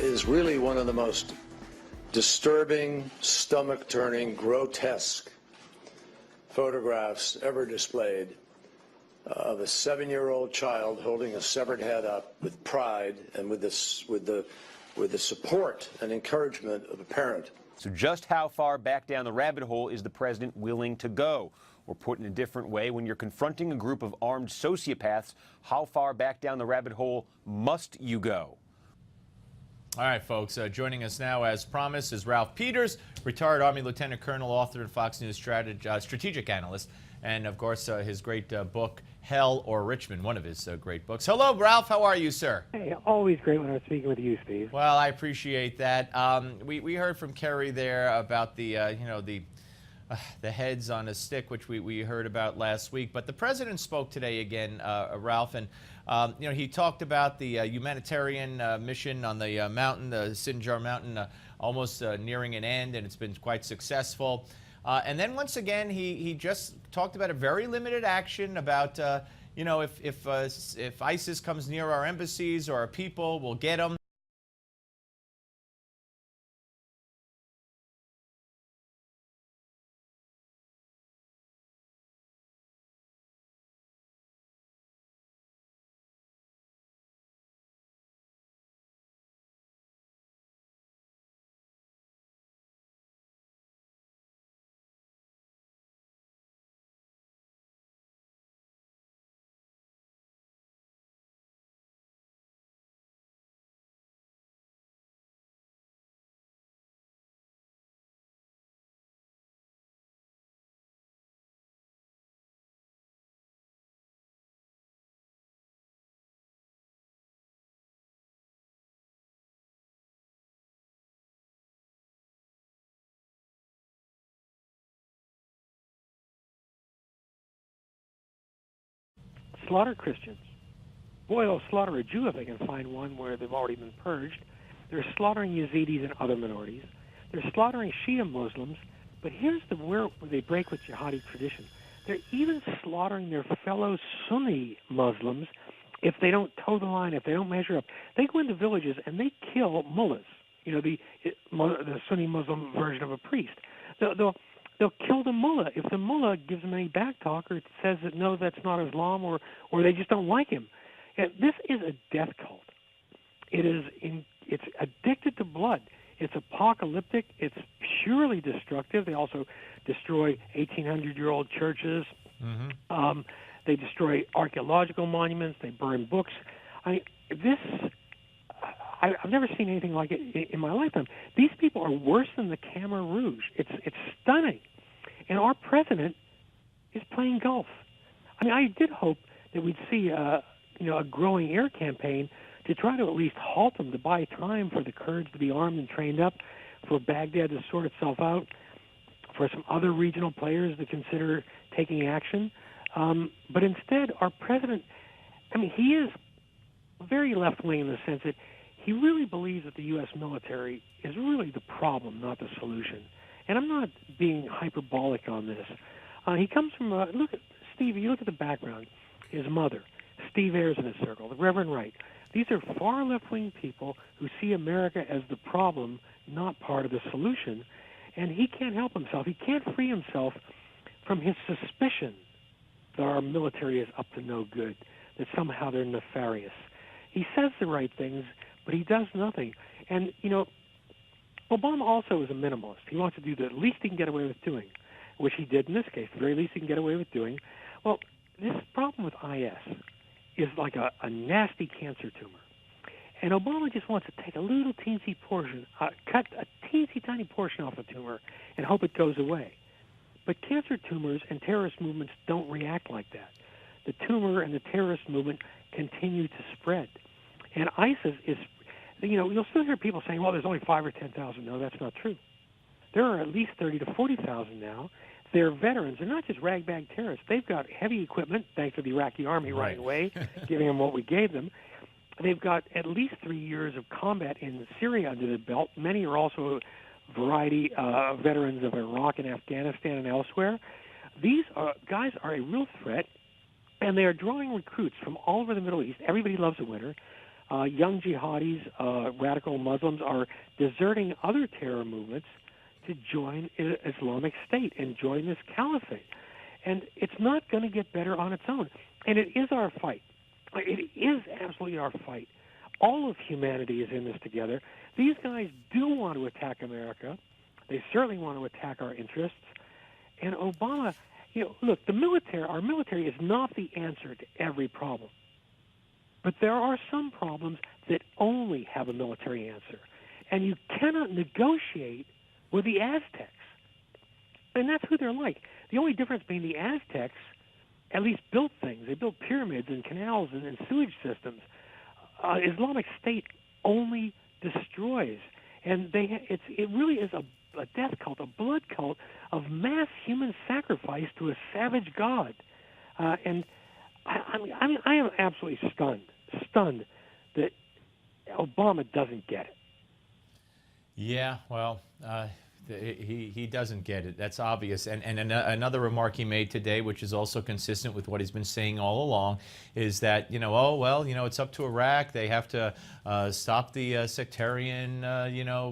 is really one of the most disturbing, stomach-turning, grotesque photographs ever displayed of a 7-year-old child holding a severed head up with pride and with the support and encouragement of a parent. So just how far back down the rabbit hole is the president willing to go? Or put in a different way, when you're confronting a group of armed sociopaths, how far back down the rabbit hole must you go? All right, folks, joining us now, as promised, is Ralph Peters, retired Army Lieutenant Colonel, author and Fox News strategic analyst, and, of course, his great book, Hell or Richmond, one of his great books. Hello, Ralph. How are you, sir? Hey, always great when I'm speaking with you, Steve. Well, I appreciate that. We heard from Kerry there about the heads on a stick, which we heard about last week. But the president spoke today again, Ralph, and he talked about the humanitarian mission on the mountain, the Sinjar Mountain, almost nearing an end, and it's been quite successful. And then once again, he just talked about a very limited action about, if ISIS comes near our embassies or our people, we'll get them. Slaughter Christians. Boy, they'll slaughter a Jew if they can find one where they've already been purged. They're slaughtering Yazidis and other minorities. They're slaughtering Shia Muslims. But here's where they break with jihadi tradition. They're even slaughtering their fellow Sunni Muslims if they don't toe the line, if they don't measure up. They go into villages and they kill mullahs, the Sunni Muslim version of a priest. They'll kill the mullah if the mullah gives them any back talk or says that no, that's not Islam, or they just don't like him. And this is a death cult. It's addicted to blood. It's apocalyptic. It's purely destructive. They also destroy 1,800-year-old churches. Mm-hmm. They destroy archaeological monuments. They burn books. I've never seen anything like it in my lifetime. These people are worse than the Khmer Rouge. It's stunning. And our president is playing golf. I did hope that we'd see a growing air campaign to try to at least halt them, to buy time for the Kurds to be armed and trained up, for Baghdad to sort itself out, for some other regional players to consider taking action. But instead, our president, he is very left-wing in the sense that he really believes that the U.S. military is really the problem, not the solution. And I'm not being hyperbolic on this. He comes from, look at Steve, you look at the background, his mother, Steve Ayers in his circle, the Reverend Wright. These are far left-wing people who see America as the problem, not part of the solution. And he can't help himself. He can't free himself from his suspicion that our military is up to no good, that somehow they're nefarious. He says the right things, but he does nothing. And, Obama also is a minimalist. He wants to do the least he can get away with doing, which he did in this case, the very least he can get away with doing. Well, this problem with IS is like a nasty cancer tumor. And Obama just wants to take a little teensy portion, cut a teensy tiny portion off the tumor and hope it goes away. But cancer tumors and terrorist movements don't react like that. The tumor and the terrorist movement continue to spread. And ISIS is, you'll still hear people saying, well, there's only 5,000 or 10,000. No, that's not true. There are at least 30,000 to 40,000 now. They're veterans. They're not just ragbag terrorists. They've got heavy equipment, thanks to the Iraqi army right away, giving them what we gave them. They've got at least 3 years of combat in Syria under the belt. Many are also a variety of veterans of Iraq and Afghanistan and elsewhere. These guys are a real threat, and they are drawing recruits from all over the Middle East. Everybody loves a winner. Young jihadis, radical Muslims, are deserting other terror movements to join Islamic State and join this caliphate. And it's not going to get better on its own. And it is our fight. It is absolutely our fight. All of humanity is in this together. These guys do want to attack America. They certainly want to attack our interests. And Obama, look, our military is not the answer to every problem. But there are some problems that only have a military answer. And you cannot negotiate with the Aztecs. And that's who they're like. The only difference being the Aztecs at least built things. They built pyramids and canals and sewage systems. Islamic State only destroys. And it really is a death cult, a blood cult of mass human sacrifice to a savage god. And I am absolutely stunned that Obama doesn't get it. Yeah, well, he doesn't get it. That's obvious. And another remark he made today, which is also consistent with what he's been saying all along, is that, it's up to Iraq. They have to stop the sectarian,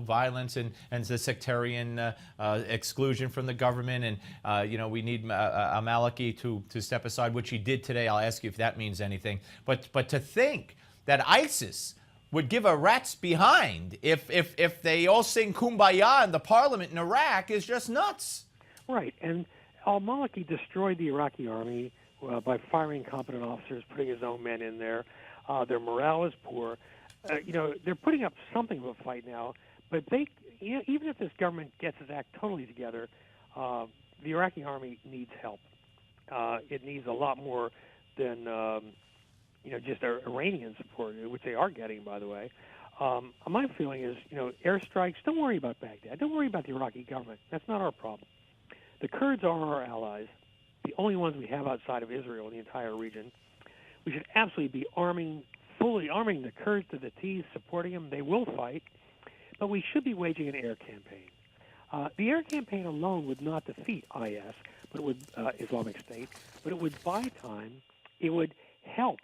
violence and the sectarian exclusion from the government. And, we need Maliki to step aside, which he did today. I'll ask you if that means anything. But to think that ISIS would give a rat's behind if they all sing Kumbaya in the parliament in Iraq is just nuts. Right, and al-Maliki destroyed the Iraqi army by firing competent officers, putting his own men in there. Their morale is poor. They're putting up something of a fight now, but even if this government gets its act totally together, the Iraqi army needs help. It needs a lot more than just Iranian support, which they are getting, by the way. My feeling is, airstrikes, don't worry about Baghdad. Don't worry about the Iraqi government. That's not our problem. The Kurds are our allies, the only ones we have outside of Israel in the entire region. We should absolutely be fully arming the Kurds to the teeth, supporting them. They will fight, but we should be waging an air campaign. The air campaign alone would not defeat IS, but it would Islamic State, but it would buy time. It would help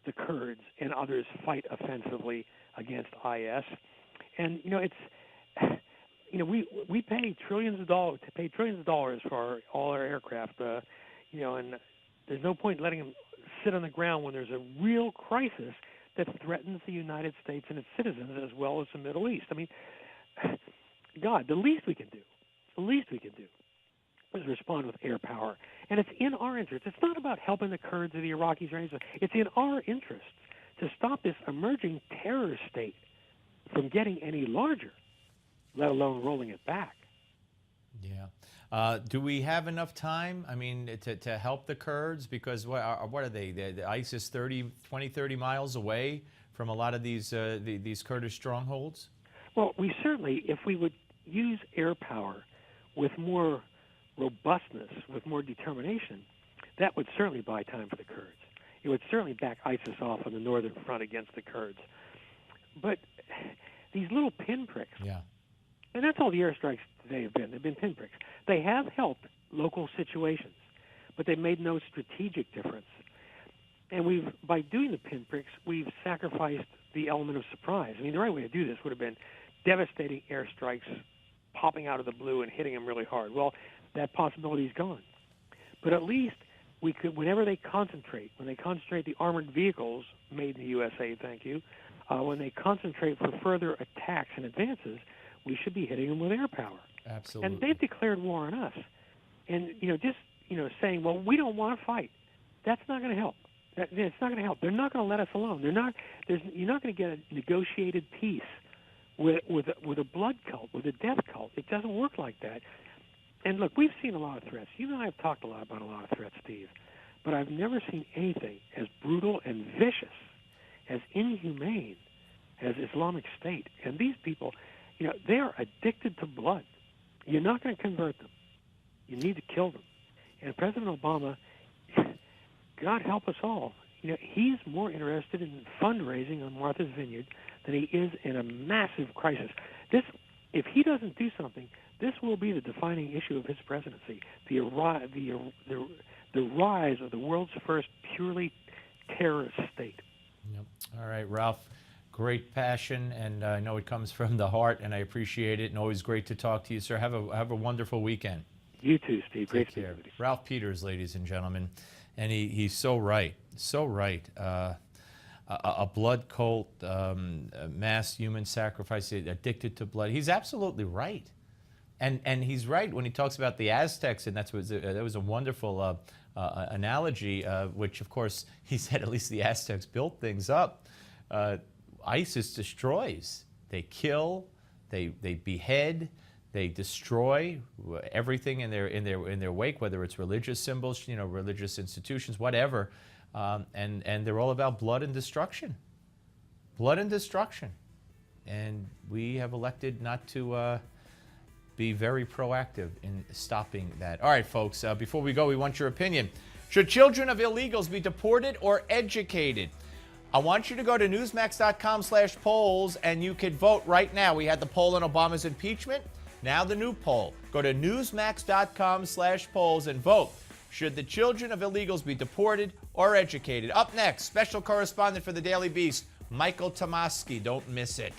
the Kurds and others fight offensively against IS. And we pay trillions of dollars for all our aircraft. And there's no point letting them sit on the ground when there's a real crisis that threatens the United States and its citizens as well as the Middle East. I mean, God, the least we can do is respond with air power. And it's in our interest. It's not about helping the Kurds or the Iraqis or anything. It's in our interest to stop this emerging terror state from getting any larger, let alone rolling it back. Yeah. Do we have enough time, to help the Kurds? Because what are they? The ISIS 30 miles away from a lot of these Kurdish strongholds? Well, we certainly, if we would use air power with more robustness, with more determination, that would certainly buy time for the Kurds. It would certainly back ISIS off on the northern front against the Kurds. But these little pinpricks, and that's all the airstrikes today have been. They've been pinpricks. They have helped local situations, but they've made no strategic difference. And by doing the pinpricks, we've sacrificed the element of surprise. The right way to do this would have been devastating airstrikes popping out of the blue and hitting them really hard. Well, that possibility is gone. But at least we could, whenever they concentrate the armored vehicles made in the USA, thank you, when they concentrate for further attacks and advances, we should be hitting them with air power. Absolutely. And they've declared war on us. And, saying, well, we don't want to fight, that's not going to help. It's not going to help. They're not going to let us alone. You're not going to get a negotiated peace with a blood cult, with a death cult. It doesn't work like that. And look, we've seen a lot of threats. You and I have talked a lot about a lot of threats, Steve. But I've never seen anything as brutal and vicious, as inhumane as Islamic State. And these people, they are addicted to blood. You're not going to convert them. You need to kill them. And President Obama, God help us all, he's more interested in fundraising on Martha's Vineyard than he is in a massive crisis. If he doesn't do something, this will be the defining issue of his presidency, the rise of the world's first purely terrorist state. Yep. All right, Ralph. great passion, and I know it comes from the heart, and I appreciate it, and always great to talk to you, sir. Have a wonderful weekend. You too, Steve. Great Take speaking care. with you. Ralph Peters, ladies and gentlemen, and he's so right, so right. A blood cult, mass human sacrifice, addicted to blood. He's absolutely right, and he's right when he talks about the Aztecs, and that was a wonderful analogy, which of course he said at least the Aztecs built things up. ISIS destroys. They kill, they behead, they destroy everything in their wake, whether it's religious symbols, religious institutions, whatever. And they're all about blood and destruction. Blood and destruction. And we have elected not to be very proactive in stopping that. All right, folks, before we go, we want your opinion. Should children of illegals be deported or educated? I want you to go to Newsmax.com/polls, and you can vote right now. We had the poll on Obama's impeachment. Now the new poll. Go to Newsmax.com/polls and vote. Should the children of illegals be deported or educated? Up next, special correspondent for the Daily Beast, Michael Tomasky. Don't miss it.